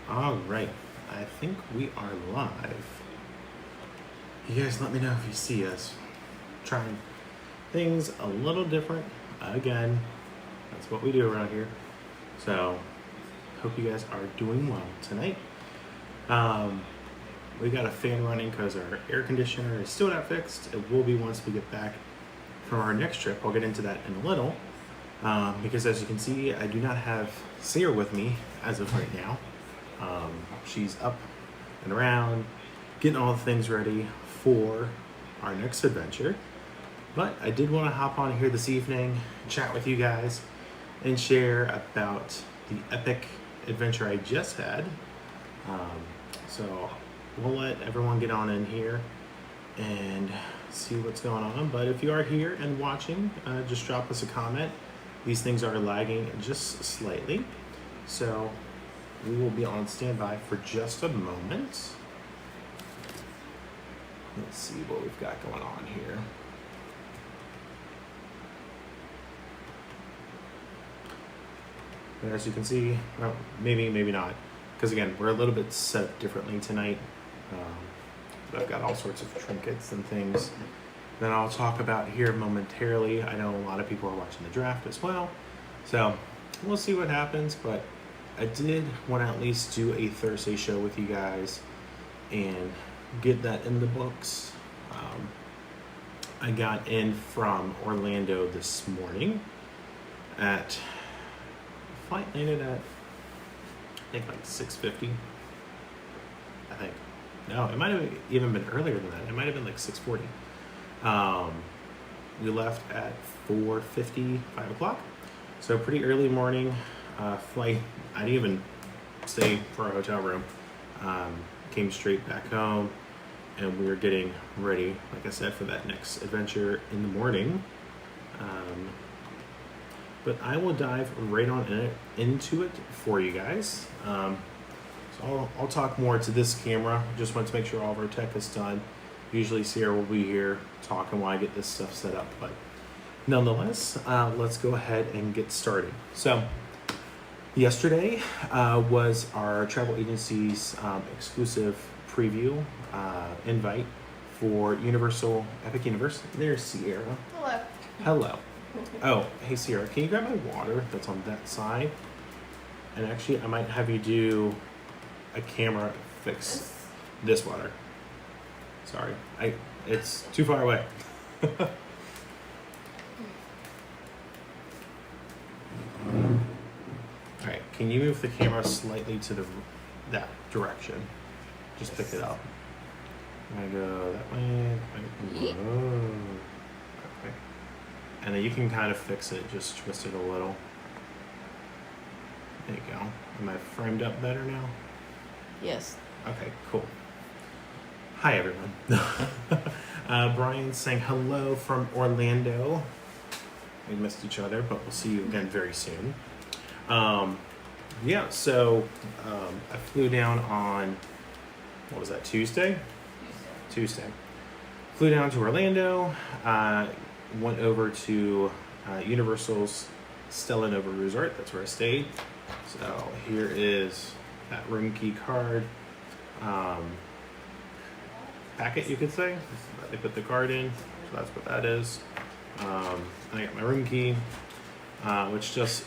All right, I think we are live. You guys let me know if you see us. Trying things a little different again. That's what we do around here. So, hope you guys are doing well tonight. We got a fan running because our air conditioner is still not fixed. It will be once we get back from our next trip. I'll get into that in a little. Because as you can see, I do not have Sarah with me as of right now. She's up and around, getting all the things ready for our next adventure. But I did want to hop on here this evening, chat with you guys, and share about the epic adventure I just had. So we'll let everyone get on in here and see what's going on. But if you are here and watching, just drop us a comment. These things are lagging just slightly. So we will be on standby for just a moment. Let's see what we've got going on here. And as you can see, well, maybe not. Because again, we're a little bit set up differently tonight. I've got all sorts of trinkets and things that I'll talk about here momentarily. I know a lot of people are watching the draft as well. So we'll see what happens, but I did want to at least do a Thursday show with you guys and get that in the books. I got in from Orlando this morning at, flight landed at, I think like 6:50, I think. No, it might have even been earlier than that. It might have been like 6:40. We left at 4:50, 5 o'clock. So pretty early morning flight. I didn't even stay for a hotel room. Came straight back home, and we were getting ready, like I said, for that next adventure in the morning. But I will dive right on into it for you guys. So I'll talk more to this camera. Just want to make sure all of our tech is done. Usually Sierra will be here talking while I get this stuff set up. But nonetheless, let's go ahead and get started. So yesterday was our travel agency's exclusive preview invite for Universal Epic Universe. There's Sierra. Hello. Hello. Oh, hey Sierra, can you grab my water that's on that side? And actually, I might have you do a camera fix this water. Sorry, it's too far away. All right, can you move the camera slightly to that direction? Just pick it up. I'm gonna go that way. Okay. And then you can kind of fix it, just twist it a little. There you go. Am I framed up better now? Yes. Okay, cool. Hi, everyone. Brian's saying hello from Orlando. We missed each other, but we'll see you again very soon. So I flew down on, what was that, Tuesday? Tuesday. Flew down to Orlando, went over to Universal's Stella Nova Resort. That's where I stayed. So here is that room key card. Packet, you could say. They put the card in, so that's what that is. I got my room key, which just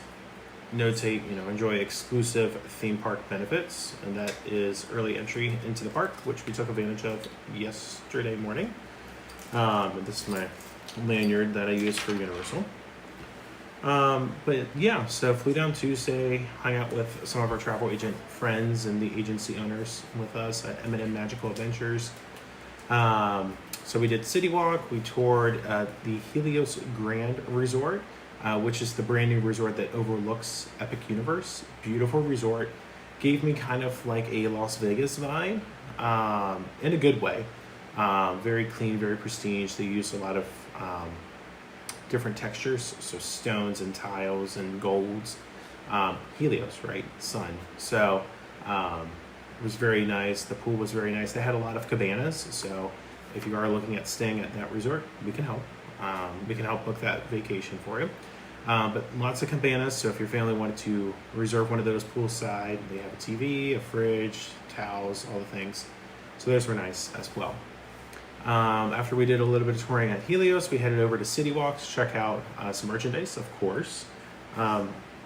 notate, enjoy exclusive theme park benefits, and that is early entry into the park, which we took advantage of yesterday morning. This is my lanyard that I use for Universal. So flew down Tuesday, hung out with some of our travel agent friends and the agency owners with us at M&M Magical Adventures. So we did City Walk, we toured the Helios Grand Resort, which is the brand new resort that overlooks Epic Universe. Beautiful resort. Gave me kind of like a Las Vegas vibe, in a good way. Very clean, very prestige. They use a lot of different textures, so stones and tiles and golds. Helios, right? Sun. So it was very nice. The pool was very nice. They had a lot of cabanas, so if you are looking at staying at that resort, we can help. We can help book that vacation for you. But lots of cabanas, so if your family wanted to reserve one of those poolside, they have a TV, a fridge, towels, all the things. So those were nice as well. After we did a little bit of touring at Helios, we headed over to City Walks to check out some merchandise, of course. I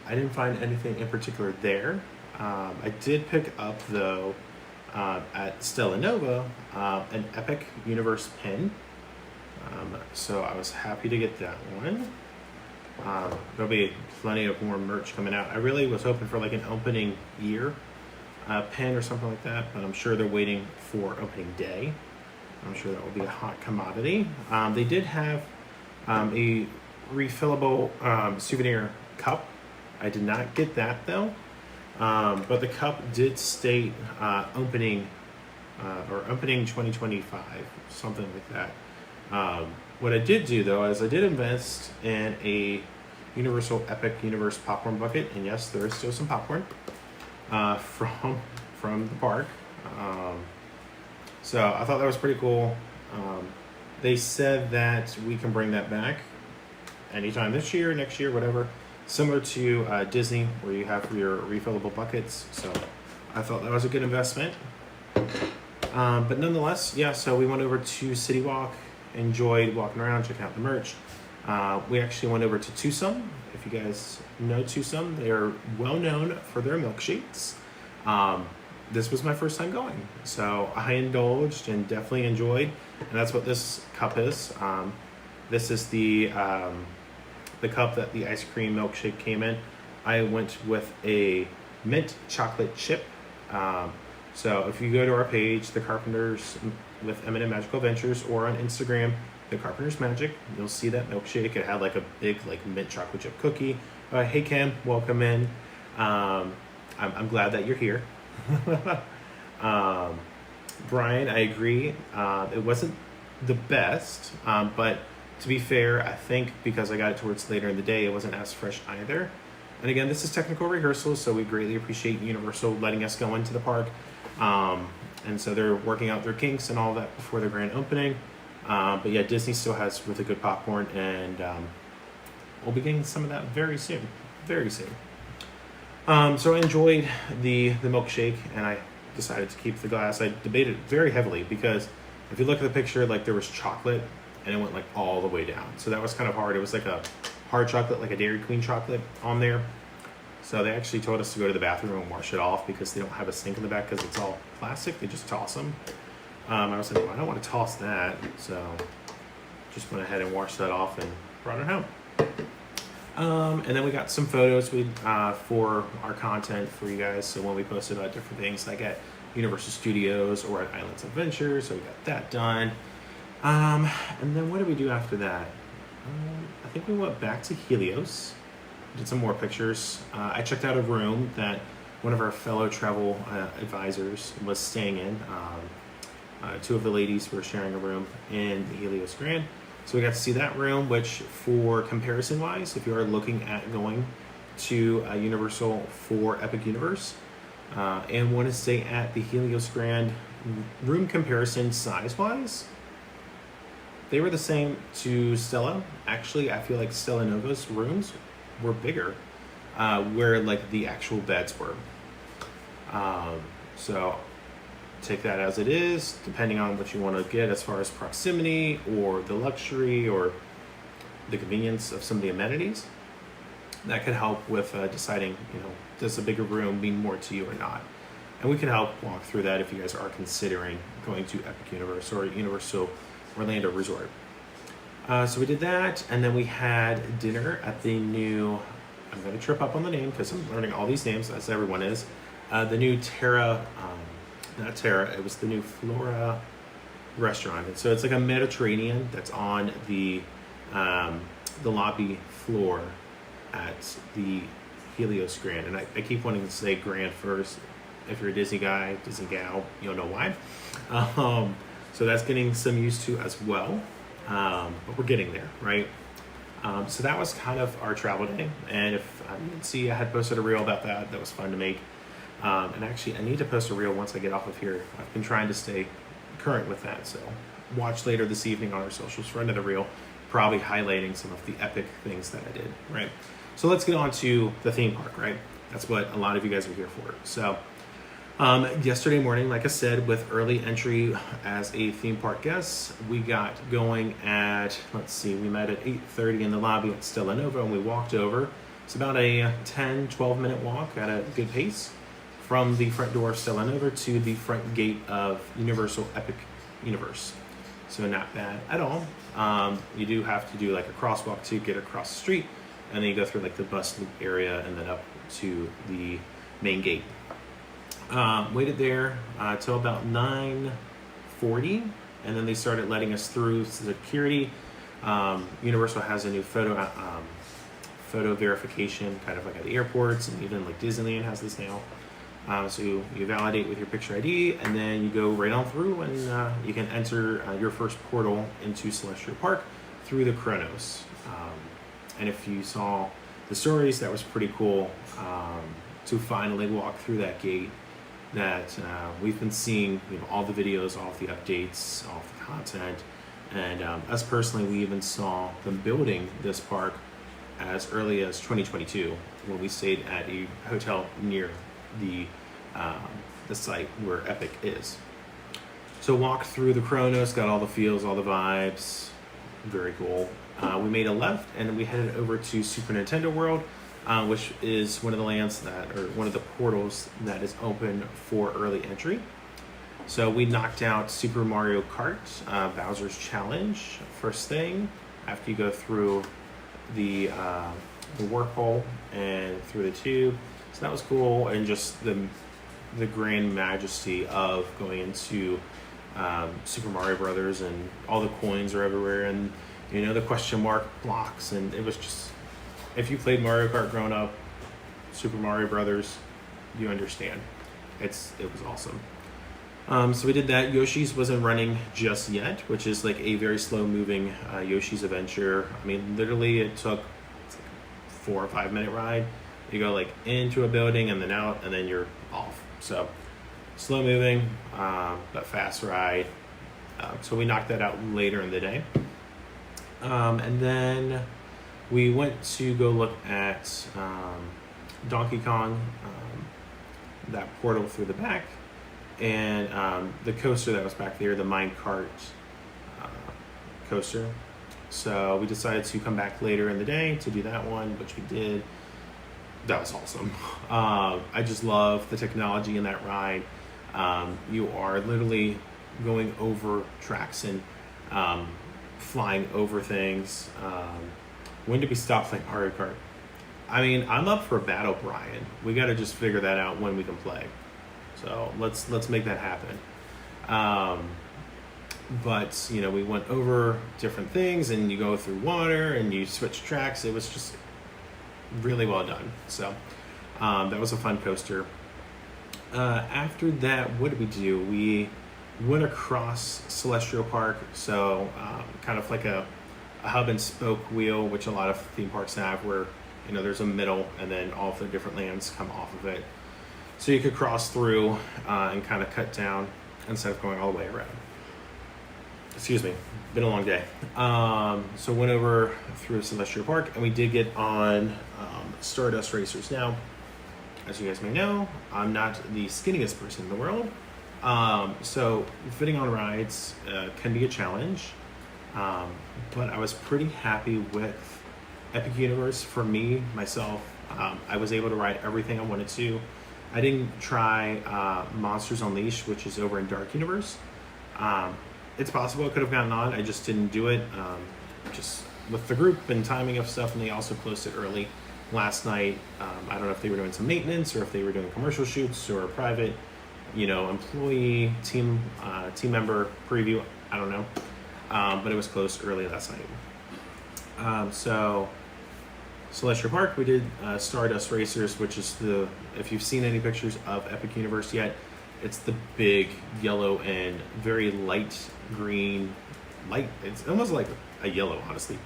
didn't find anything in particular there. I did pick up, though, at Stella Nova, an Epic Universe pin. So I was happy to get that one. There'll be plenty of more merch coming out. I really was hoping for like an opening year pin or something like that, but I'm sure they're waiting for opening day. I'm sure that will be a hot commodity. They did have a refillable souvenir cup. I did not get that though, but the cup did state opening 2025, something like that. What I did do though is I did invest in a Universal Epic Universe popcorn bucket, and yes, there is still some popcorn from the park. So I thought that was pretty cool. They said that we can bring that back anytime this year, next year, whatever. Similar to Disney, where you have your refillable buckets. So I thought that was a good investment. But nonetheless, yeah, so we went over to City Walk, enjoyed walking around, checking out the merch. We actually went over to Tucson. If you guys know Tucson, they are well known for their milkshakes. This was my first time going, so I indulged and definitely enjoyed, and that's what this cup is. This is the cup that the ice cream milkshake came in. I went with a mint chocolate chip. So if you go to our page, The Carpenters with M&M Magical Adventures, or on Instagram, The Carpenters Magic, you'll see that milkshake. It had like a big like mint chocolate chip cookie. Hey Kim, welcome in. I'm glad that you're here. Brian, I agree. It wasn't the best, but to be fair, I think because I got it towards later in the day, it wasn't as fresh either. And again, this is technical rehearsal, so we greatly appreciate Universal letting us go into the park. And so they're working out their kinks and all that before their grand opening. But yeah, Disney still has really good popcorn, and we'll be getting some of that very soon. Very soon. So I enjoyed the milkshake, and I decided to keep the glass. I debated very heavily because if you look at the picture, like there was chocolate and it went like all the way down. So that was kind of hard. It was like a hard chocolate, like a Dairy Queen chocolate on there. So they actually told us to go to the bathroom and wash it off because they don't have a sink in the back because it's all plastic. They just toss them. I was like, well, I don't want to toss that. So just went ahead and washed that off and brought it home. And then we got some photos for our content for you guys. So when we posted about different things like at Universal Studios or at Islands Adventure, so we got that done. And then what did we do after that? I think we went back to Helios, did some more pictures. I checked out a room that one of our fellow travel advisors was staying in. Two of the ladies were sharing a room in the Helios Grand. So we got to see that room, which for comparison-wise, if you are looking at going to Universal for Epic Universe and want to stay at the Helios Grand, room comparison size-wise, they were the same to Stella. Actually, I feel like Stella Nova's rooms were bigger, where like the actual beds were. So take that as it is, depending on what you want to get as far as proximity or the luxury or the convenience of some of the amenities. That could help with deciding, does a bigger room mean more to you or not? And we can help walk through that if you guys are considering going to Epic Universe or Universal Orlando Resort. So we did that, and then we had dinner at the new, I'm going to trip up on the name because I'm learning all these names, as everyone is, the new Terra, not Terra, it was the new Flora restaurant. And so it's like a Mediterranean that's on the lobby floor at the Helios Grand. And I keep wanting to say Grand first. If you're a Disney guy, Disney gal, you'll know why. So that's getting some used to as well. But we're getting there, right? So that was kind of our travel day. And if you didn't see, I had posted a reel about that. That was fun to make. And actually, I need to post a reel once I get off of here. I've been trying to stay current with that. So watch later this evening on our socials for another reel. probably highlighting some of the epic things that I did, right? So let's get on to the theme park, right? That's what a lot of you guys are here for. So yesterday morning, like I said, with early entry as a theme park guest, we got going at, let's see, we met at 8:30 in the lobby at Stella Nova, and we walked over. It's about a 10, 12-minute walk at a good pace from the front door of Stella Nova to the front gate of Universal Epic Universe. So not bad at all. You do have to do like a crosswalk to get across the street, and then you go through like the bus loop area and then up to the main gate. Waited there till about 9:40, and then they started letting us through security. Universal has a new photo verification, kind of like at the airports, and even like Disneyland has this now. So you validate with your picture ID, and then you go right on through, and you can enter your first portal into Celestial Park through the Kronos. And if you saw the stories, that was pretty cool to finally walk through that gate. That we've been seeing, all the videos, all of the updates, all of the content, and us personally, we even saw them building this park as early as 2022 when we stayed at a hotel near the site where Epic is. So walked through the Kronos, got all the feels, all the vibes, very cool. We made a left and we headed over to Super Nintendo World, which is one of the lands one of the portals that is open for early entry. So we knocked out Super Mario Kart, Bowser's Challenge, first thing, after you go through the wormhole and through the tube. So that was cool, and just the grand majesty of going into Super Mario Brothers, and all the coins are everywhere, and the question mark blocks, and it was just, if you played Mario Kart growing up, Super Mario Brothers, you understand. It was awesome. So we did that. Yoshi's wasn't running just yet, which is like a very slow moving Yoshi's Adventure. I mean, literally it took like a 4 or 5 minute ride. You go like into a building and then out, and then you're off. So slow moving, but fast ride. So we knocked that out later in the day. And then we went to go look at Donkey Kong, that portal through the back, and the coaster that was back there, the minecart coaster. So we decided to come back later in the day to do that one, which we did. That was awesome. I just love the technology in that ride. You are literally going over tracks and flying over things. When did we stop playing Mario Kart? I mean, I'm up for a battle, Brian. We got to just figure that out when we can play. So let's make that happen. But we went over different things, and you go through water, and you switch tracks. It was just really well done. So that was a fun coaster. After that, what did we do? We went across Celestial Park, so kind of like a hub and spoke wheel, which a lot of theme parks have, where there's a middle, and then all of the different lands come off of it. So you could cross through and kind of cut down instead of going all the way around. Excuse me, been a long day. So went over through Celestial Park, and we did get on Stardust Racers. Now, as you guys may know, I'm not the skinniest person in the world. So fitting on rides can be a challenge. But I was pretty happy with Epic Universe. For me, myself, I was able to ride everything I wanted to. I didn't try Monsters Unleashed, which is over in Dark Universe. It's possible I could have gotten on. I just didn't do it. Just with the group and timing of stuff, and they also closed it early last night. I don't know if they were doing some maintenance or if they were doing commercial shoots or a private, employee team member preview. I don't know. But it was closed early last night. So Celestial Park, we did Stardust Racers, which is if you've seen any pictures of Epic Universe yet, it's the big yellow and very light green, it's almost like a yellow, honestly,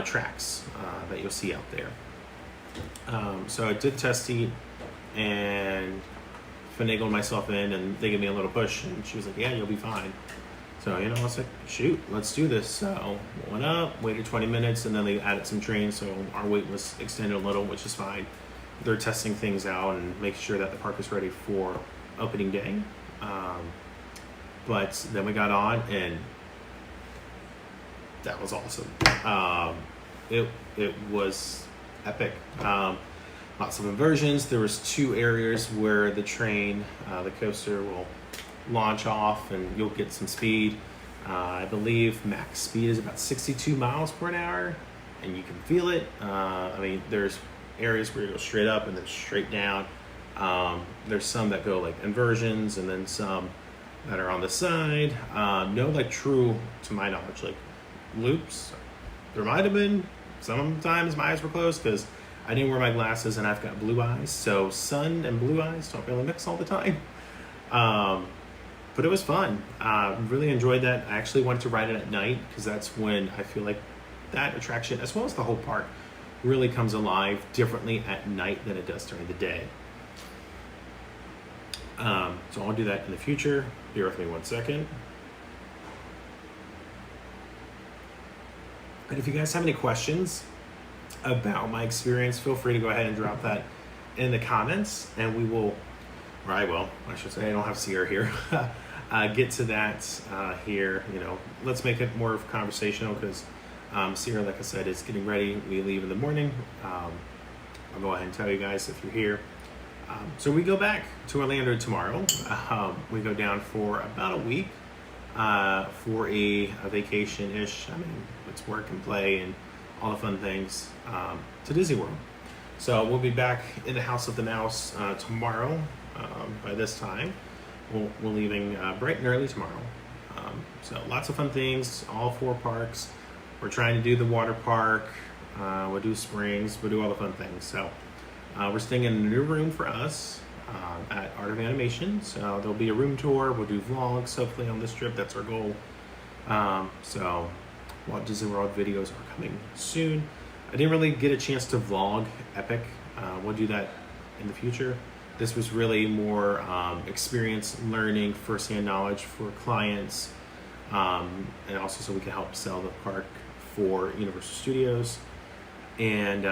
tracks that you'll see out there. So I did test heat and finagled myself in, and they gave me a little push, and she was like, yeah, you'll be fine. So, I was like, shoot, let's do this. So, went up, waited 20 minutes, and then they added some trains, so our wait was extended a little, which is fine. They're testing things out and making sure that the park is ready for opening day. But then we got on, and that was awesome. It was epic. Lots of inversions. There was 2 areas where the train, the coaster will launch off and you'll get some speed. I believe max speed is about 62 miles per hour, and you can feel it. There's areas where you go straight up and then straight down. There's some that go like inversions, and then some that are on the side. No like true, to my knowledge, like loops. There might have been. Sometimes my eyes were closed because I didn't wear my glasses and I've got blue eyes, so sun and blue eyes don't really mix all the time. But it was fun. Really enjoyed that. I actually wanted to ride it at night because that's when I feel like that attraction, as well as the whole park, really comes alive differently at night than it does during the day. So I'll do that in the future. Bear with me 1 second. And if you guys have any questions about my experience, feel free to go ahead and drop that in the comments, and we will, or I will, I should say, I don't have Sierra here, get to that here. Let's make it more conversational because Sierra, like I said, is getting ready. We leave in the morning. I'll go ahead and tell you guys if you're here. So we go back to Orlando tomorrow. We go down for about a week for a vacation-ish. It's work and play and all the fun things to Disney World. So we'll be back in the House of the Mouse tomorrow by this time. We're leaving bright and early tomorrow. So lots of fun things, all 4 parks. We're trying to do the water park. We'll do Springs. We'll do all the fun things. So we're staying in a new room for us at Art of Animation. So there'll be a room tour. We'll do vlogs hopefully on this trip. That's our goal. So Walt Disney World videos are coming soon. I didn't really get a chance to vlog Epic. We'll do that in the future. This was really more experience learning, first-hand knowledge for clients, and also so we can help sell the park for Universal Studios and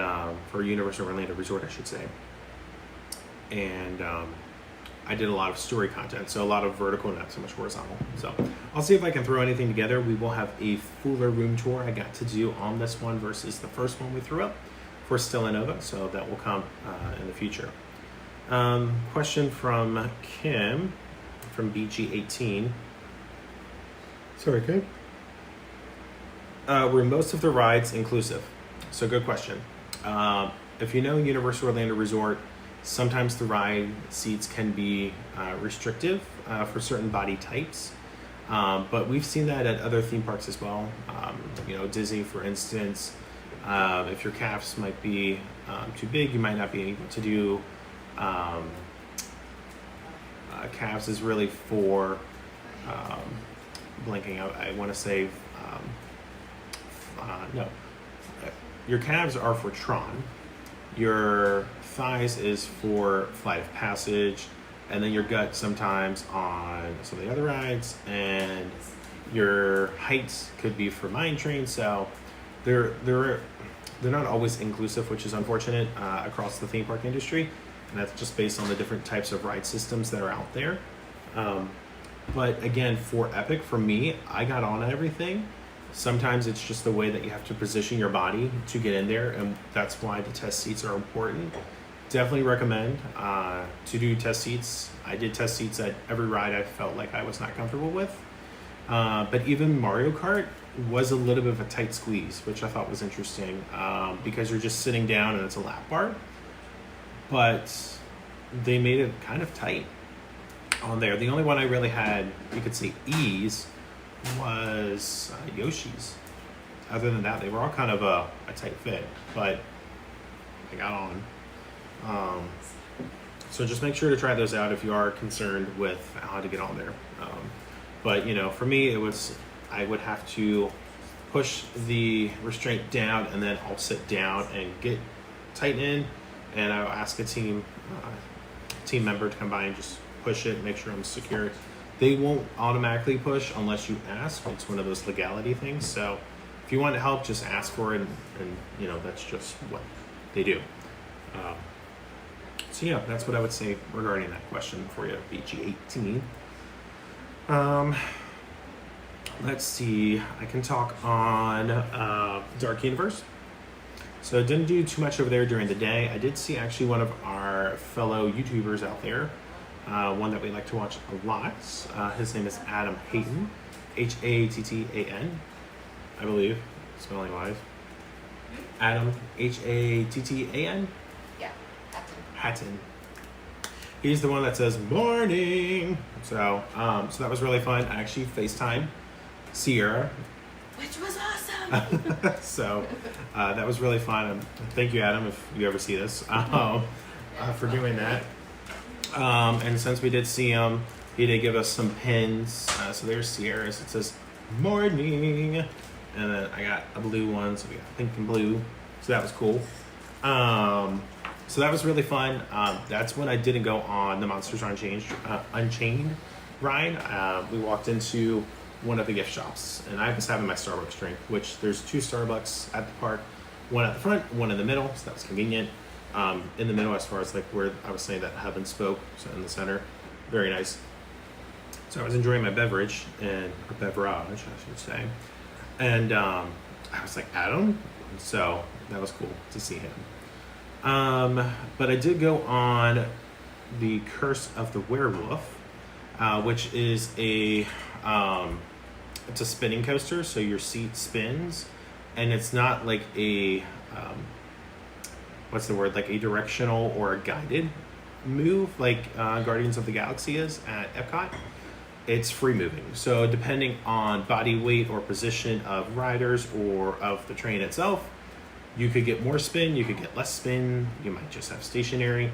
for Universal Orlando Resort, I should say. And I did a lot of story content, so a lot of vertical, not so much horizontal. So I'll see if I can throw anything together. We will have a fuller room tour I got to do on this one versus the first one we threw up for Stella Nova, so that will come in the future. Question from Kim from BG18. Sorry, Kim. Were most of the rides inclusive? So good question. If you know Universal Orlando Resort, sometimes the ride seats can be restrictive for certain body types, but we've seen that at other theme parks as well. Disney, for instance, if your calves might be too big, you might not be able to do calves is really for blanking out. I want to say no. Your calves are for Tron. Your thighs is for Flight of Passage, and then your gut sometimes on some of the other rides, and your heights could be for Mine Train. So they're not always inclusive, which is unfortunate across the theme park industry, and that's just based on the different types of ride systems that are out there. But again, for Epic, for me, I got on everything. Sometimes it's just the way that you have to position your body to get in there, and that's why the test seats are important. Definitely recommend to do test seats. I did test seats at every ride I felt like I was not comfortable with. But even Mario Kart was a little bit of a tight squeeze, which I thought was interesting because you're just sitting down and it's a lap bar. But they made it kind of tight on there. The only one I really had, you could say, ease was Yoshi's. Other than that, they were all kind of a tight fit, but I got on. So just make sure to try those out if you are concerned with how to get on there. But for me, I would have to push the restraint down, and then I'll sit down and tighten in, and I'll ask a team member to come by and just push it, make sure I'm secure. They won't automatically push unless you ask. It's one of those legality things. So if you want help, just ask for it, and you know that's just what they do. So yeah, that's what I would say regarding that question for you, BG18. Let's see. I can talk on Dark Universe. So I didn't do too much over there during the day. I did see actually one of our fellow YouTubers out there, one that we like to watch a lot. His name is Adam Hayton, Hattan, I believe, spelling wise. Adam, Hattan? Yeah, Hatton. He's the one that says morning. So that was really fun. I actually FaceTime Sierra, which was awesome. so that was really fun. Thank you, Adam, if you ever see this, for doing that. And since we did see him, he did give us some pins. So there's Sierra's. It says morning, and then I got a blue one, so we got pink and blue. So that was cool. So that was really fun. That's when I didn't go on the Monsters Unchained ride. We walked into one of the gift shops, and I was having my Starbucks drink, which there's 2 Starbucks at the park, one at the front, one in the middle, so that was convenient. In the middle, as far as like where I was saying that Hub and Spoke, so in the center, very nice. So I was enjoying my beverage, or beverage, I should say, and I was like, Adam, so that was cool to see him. But I did go on the Curse of the Werewolf, which is it's a spinning coaster, so your seat spins, and it's not like a what's the word, like a directional or a guided move like Guardians of the Galaxy is at Epcot. It's free moving, so depending on body weight or position of riders or of the train itself, you could get more spin, you could get less spin, you might just have stationary.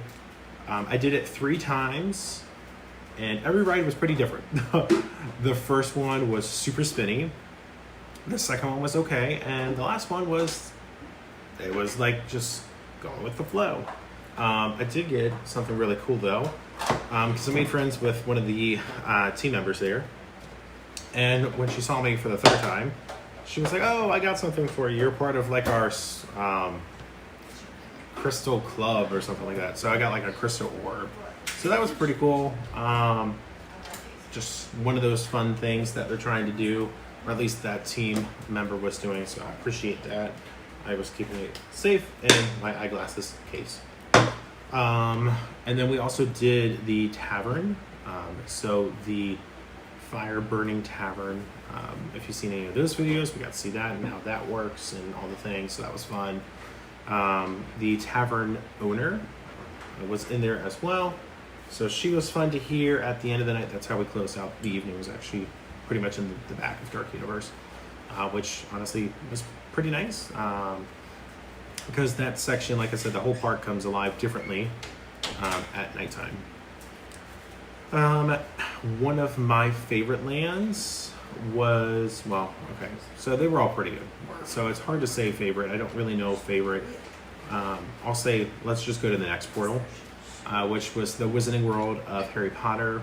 I did it 3 times, and every ride was pretty different. The first one was super spinny, the second one was okay, and the last one was like just going with the flow. I did get something really cool though, because I made friends with one of the team members there, and when she saw me for the 3rd time, she was like, "Oh, I got something for you. You're part of like our crystal club or something like that." So I got like a crystal orb. So that was pretty cool. Just one of those fun things that they're trying to do, or at least that team member was doing. So I appreciate that. I was keeping it safe in my eyeglasses case. And then we also did the tavern. So the fire burning tavern. If you've seen any of those videos, we got to see that and how that works and all the things. So that was fun. The tavern owner was in there as well. So she was fun to hear at the end of the night. That's how we closed out the evening. It was actually pretty much in the back of Dark Universe, which honestly was pretty nice. Because that section, like I said, the whole park comes alive differently at nighttime. One of my favorite lands was, so they were all pretty good. So it's hard to say favorite. I don't really know favorite. I'll say, let's just go to the next portal, which was the Wizarding World of Harry Potter,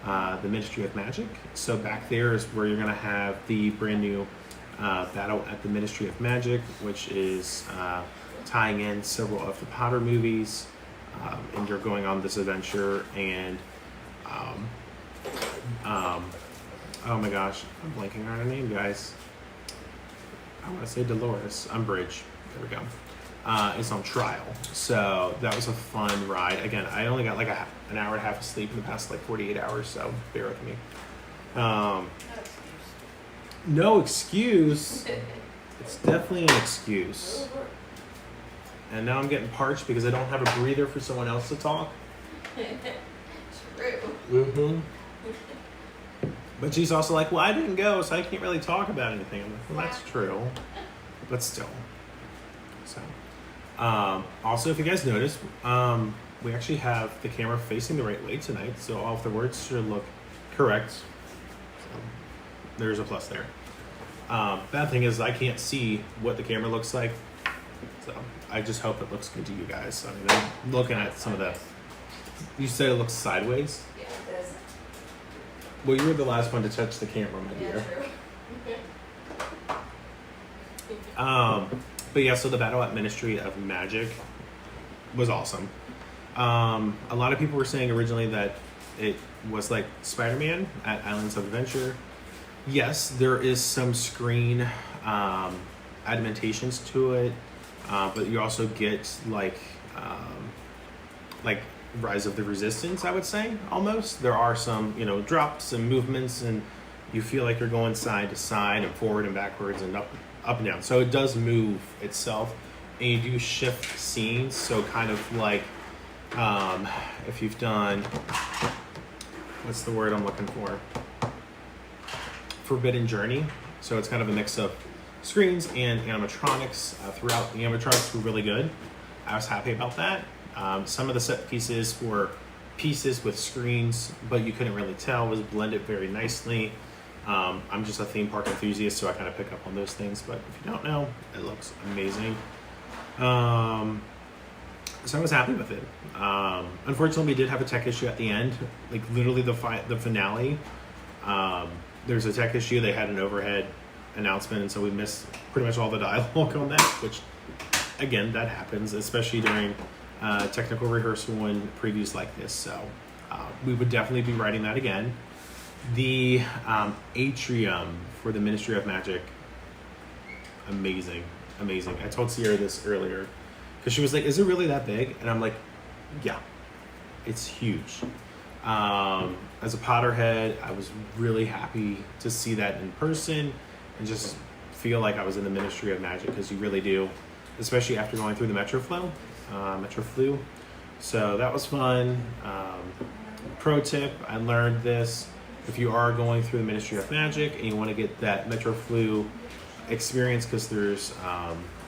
the Ministry of Magic. So back there is where you're going to have the brand new battle at the Ministry of Magic, which is tying in several of the Potter movies, and you're going on this adventure, and oh my gosh, I'm blanking on her name, guys. I want to say Dolores Umbridge. There we go. It's on trial, so that was a fun ride. Again, I only got like an hour and a half of sleep in the past like 48 hours, so bear with me. No excuse. It's definitely an excuse. And now I'm getting parched because I don't have a breather for someone else to talk. True. Mm-hmm. But she's also like, well, I didn't go, so I can't really talk about anything. I'm like, well, that's true. But still. So, also, if you guys noticed, we actually have the camera facing the right way tonight, so all of the words should look correct. So, there's a plus there. Bad thing is I can't see what the camera looks like, so I just hope it looks good to you guys. I mean, I'm looking at some of the... You said it looks sideways? Yeah, it does. Well, you were the last one to touch the camera, my Yeah, dear. true. But yeah, so the battle at Ministry of Magic was awesome. A lot of people were saying originally that it was like Spider-Man at Islands of Adventure. Yes, there is some screen adaptations to it, but you also get like Rise of the Resistance, I would say, almost. There are some, drops and movements, and you feel like you're going side to side and forward and backwards and up and down. So it does move itself, and you do shift scenes. So kind of like if you've done, what's the word I'm looking for? Forbidden Journey. So it's kind of a mix of screens and animatronics throughout. The animatronics were really good. I was happy about that. Some of the set pieces were pieces with screens, but you couldn't really tell. It was blended very nicely. I'm just a theme park enthusiast, so I kind of pick up on those things. But if you don't know, it looks amazing. So I was happy with it. Unfortunately, we did have a tech issue at the end. Like literally the finale. There's a tech issue. They had an overhead announcement, and so we missed pretty much all the dialogue on that, which, again, that happens, especially during technical rehearsal and previews like this. So we would definitely be writing that again. The atrium for the Ministry of Magic, amazing. I told Sierra this earlier because she was like, "Is it really that big?" And I'm like, "Yeah, it's huge." As a Potterhead, I was really happy to see that in person and just feel like I was in the Ministry of Magic, because you really do, especially after going through the Metroflu. So that was fun. Pro tip, I learned this. If you are going through the Ministry of Magic and you want to get that Metroflu experience, because there's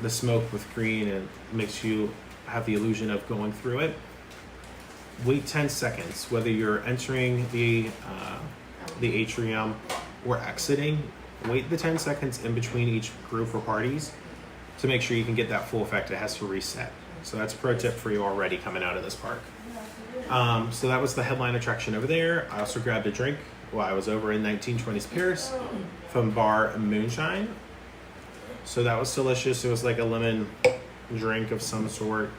the smoke with green and it makes you have the illusion of going through it, wait 10 seconds, whether you're entering the atrium or exiting. Wait the 10 seconds in between each group or parties to make sure you can get that full effect. It has to reset. So that's a pro tip for you already coming out of this park. So that was the headline attraction over there. I also grabbed a drink while I was over in 1920s Paris from Bar Moonshine. So that was delicious. It was like a lemon drink of some sort.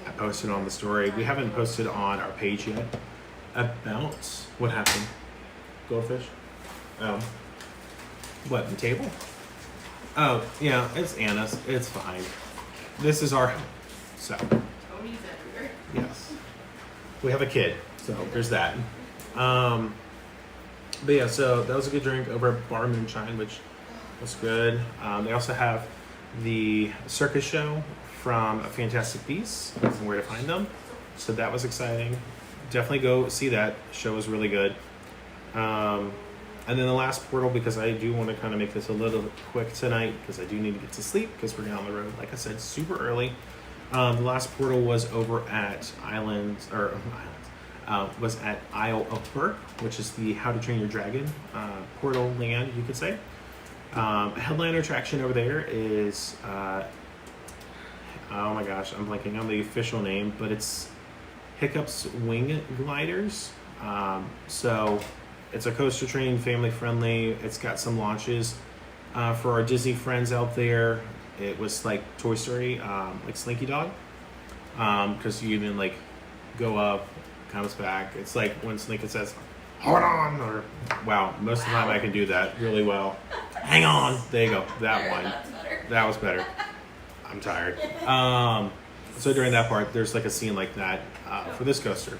I posted on the story. We haven't posted on our page yet about what happened. Goldfish? What, the table? Oh, yeah, it's Anna's. It's fine. This is our... So, Tony's everywhere. yes. We have a kid, so there's that. But yeah, so that was a good drink over at Bar Moonshine, which was good. They also have the circus show from A Fantastic Beasts and Where to Find Them. So that was exciting. Definitely go see that. Show was really good. And then the last portal, because I do want to kind of make this a little quick tonight, because I do need to get to sleep, because we're on the road, like I said, super early. The last portal was over at was at Isle of Berk, which is the How to Train Your Dragon portal land, you could say. Headline attraction over there is, oh my gosh, I'm blanking on the official name, but it's Hiccup's Wing Gliders. So it's a coaster train, family friendly. It's got some launches for our Disney friends out there. It was like Toy Story, like Slinky Dog, because you even like go up, comes back. It's like when Slinky says, "Hold on," or wow. Most of the time I can do that really well. Hang on. There you go. That one. That's better. That was better. I'm tired. So during that part, there's like a scene like that for this coaster.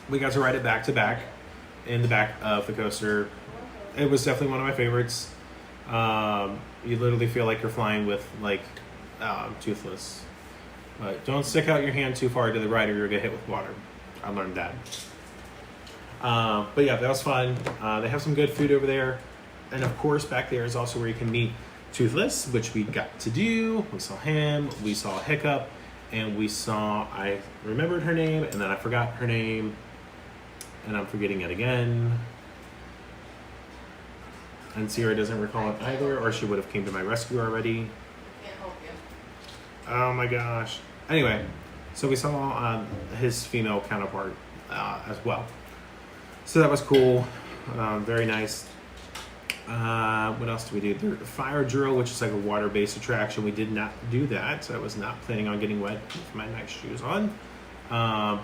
We got to ride it back to back in the back of the coaster. It was definitely one of my favorites. You literally feel like you're flying with like Toothless. But don't stick out your hand too far to the right or you'll get hit with water. I learned that. But yeah, that was fun. They have some good food over there. And of course, back there is also where you can meet Toothless, which we got to do. We saw him, we saw Hiccup, and I remembered her name, and then I forgot her name, and I'm forgetting it again. And Sierra doesn't recall it either, or she would have came to my rescue already. Can't help you. Oh my gosh. Anyway, so we saw his female counterpart as well. So that was cool. Very nice. What else do we do? The fire drill, which is like a water-based attraction. We did not do that. So I was not planning on getting wet with my nice shoes on.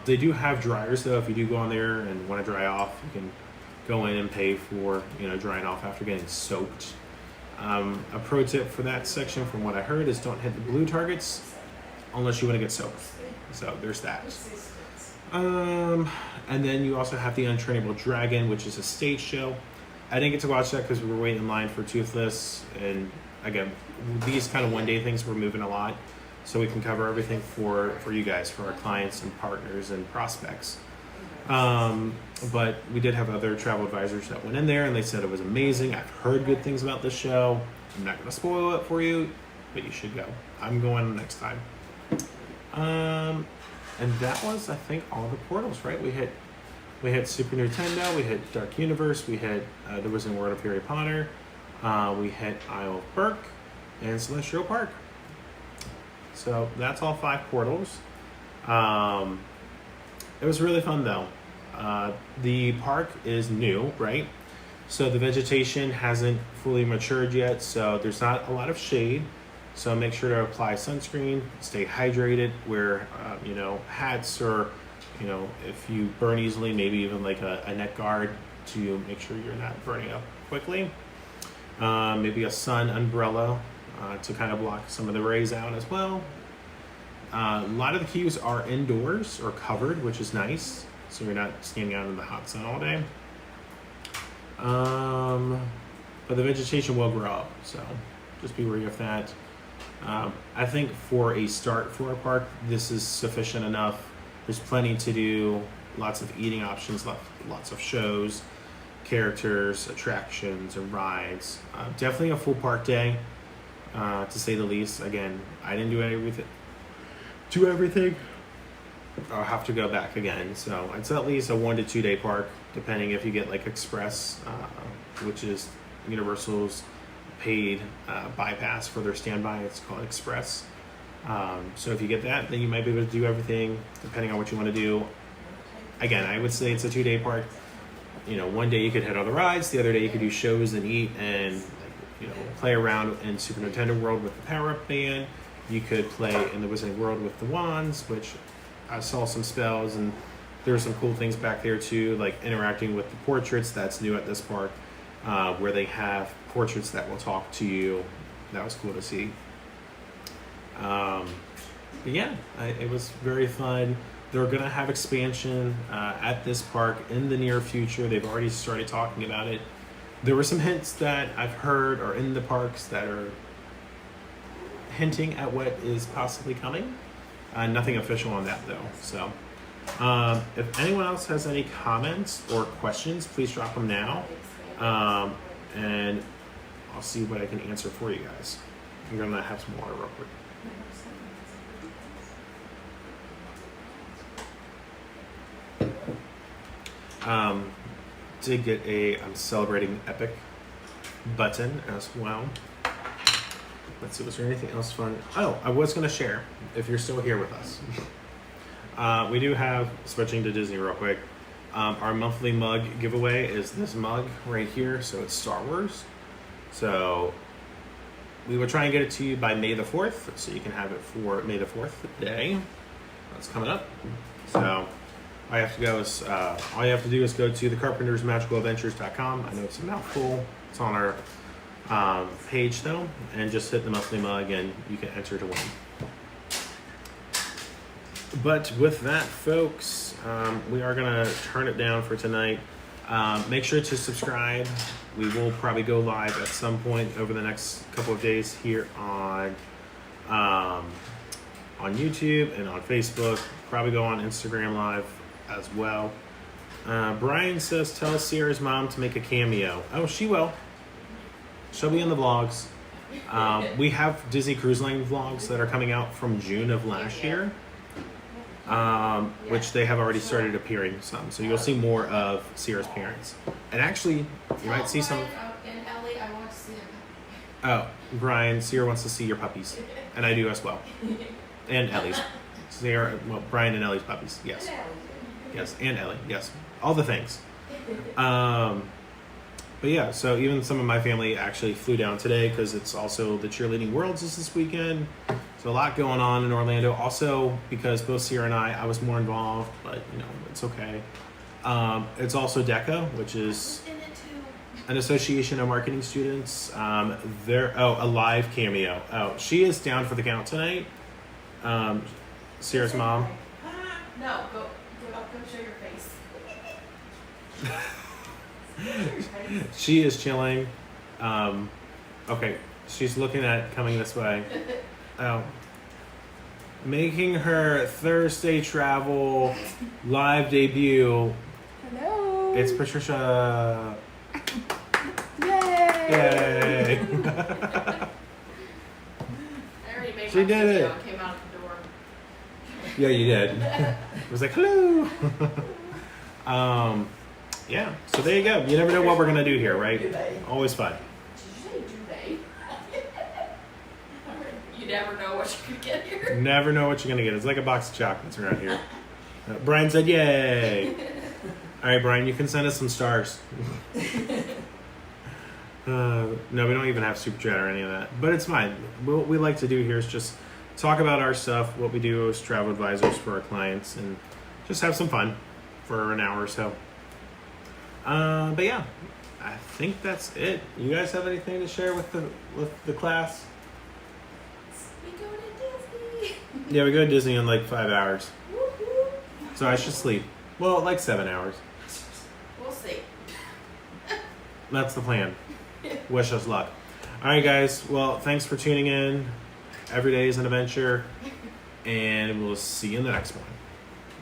They do have dryers though. If you do go on there and want to dry off, you can go in and pay for drying off after getting soaked. A pro tip for that section, from what I heard, is don't hit the blue targets unless you want to get soaked. So there's that. And then you also have the Untrainable Dragon, which is a stage show. I didn't get to watch that because we were waiting in line for Toothless. And again, these kind of one-day things, we're moving a lot. So we can cover everything for you guys, for our clients and partners and prospects. But we did have other travel advisors that went in there and they said it was amazing. I've heard good things about this show. I'm not going to spoil it for you, but you should go. I'm going next time. And that was, I think, all the portals, right? We hit Super Nintendo, we hit Dark Universe, we hit The Wizarding World of Harry Potter, we hit Isle of Berk, and Celestial Park. So that's all 5 portals. It was really fun though. The park is new, right? So the vegetation hasn't fully matured yet, so there's not a lot of shade. So make sure to apply sunscreen, stay hydrated, wear hats, or if you burn easily, maybe even like a neck guard to make sure you're not burning up quickly. Maybe a sun umbrella to kind of block some of the rays out as well. A lot of the queues are indoors or covered, which is nice, so you're not standing out in the hot sun all day. But the vegetation will grow up, so just be wary of that. I think for a start for a park, this is sufficient enough. There's plenty to do, lots of eating options, lots of shows, characters, attractions, and rides. Definitely a full park day, to say the least. Again, I didn't do everything. I'll have to go back again. So it's at least a 1 to 2 day park, depending if you get like Express, which is Universal's paid bypass for their standby. It's called Express. So if you get that, then you might be able to do everything depending on what you want to do. Again, I would say it's a 2 day park. One day you could hit all the rides, the other day you could do shows and eat and play around in Super Nintendo World with the Power Up Band. You could play in the Wizarding World with the wands, which I saw some spells, and there were some cool things back there too, like interacting with the portraits. That's new at this park, where they have portraits that will talk to you. That was cool to see. But yeah, it was very fun. They're going to have expansion at this park in the near future. They've already started talking about it. There were some hints that I've heard are in the parks that are hinting at what is possibly coming. Nothing official on that though. So if anyone else has any comments or questions, please drop them now. And I'll see what I can answer for you guys. I'm going to have some water real quick. Did get I'm celebrating Epic button as well. Let's see, was there anything else fun? Oh, I was going to share, if you're still here with us. We do have, switching to Disney real quick, our monthly mug giveaway is this mug right here. So it's Star Wars. So we will try and get it to you by May the 4th. So you can have it for May the 4th day. That's coming up. So all you have to do is go to thecarpentersmagicaladventures.com. I know it's a mouthful. It's on our page though, and just hit the monthly mug and you can enter to win. But with that, folks, we are gonna turn it down for tonight. Make sure to subscribe. We will probably go live at some point over the next couple of days here on YouTube and on Facebook. Probably go on Instagram Live as well. Brian says, tell Sierra's mom to make a cameo. Oh, she will. She'll be in the vlogs. We have Disney Cruise Line vlogs that are coming out from June of last year, which they have already started appearing some. So you'll see more of Sierra's parents. And actually, you might see some... And Ellie, I want to see them. Oh, Brian, Sierra wants to see your puppies. And I do as well. And Ellie's. Brian and Ellie's puppies, yes. Yes, and Ellie, yes. All the things. But yeah, so even some of my family actually flew down today because it's also the cheerleading worlds is this weekend. So a lot going on in Orlando. Also because both Sierra and I was more involved, but you know it's okay. It's also DECA, which is In it too. an association of marketing students. They're a live cameo. Oh, she is down for the count tonight. Sierra's mom. No, go show your face. Show your face. She is chilling. Okay, she's looking at coming this way. Oh, making her Thursday travel live debut. Hello. It's Patricia. Yay. Yay! I already made She my did video it. and came out the door. Yeah, you did. It was like hello. Yeah. So there you go. You never know what we're gonna do here, right? Always fun. Did you say do they? You never know what you could get here. Never know what you're gonna get. It's like a box of chocolates around here. Brian said, "Yay!" All right, Brian, you can send us some stars. No, we don't even have super chat or any of that, but it's fine. What we like to do here is just talk about our stuff, what we do as travel advisors for our clients, and just have some fun for an hour or so. But yeah, I think that's it. You guys have anything to share with the class? We go to Disney. Yeah, we go to Disney in like 5 hours, Woo-hoo. so I should sleep. Well, like 7 hours. We'll see. That's the plan. Wish us luck. All right, guys. Well, thanks for tuning in. Every day is an adventure, and we'll see you in the next one.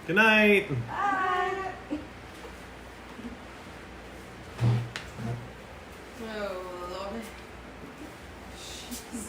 Good night. Bye.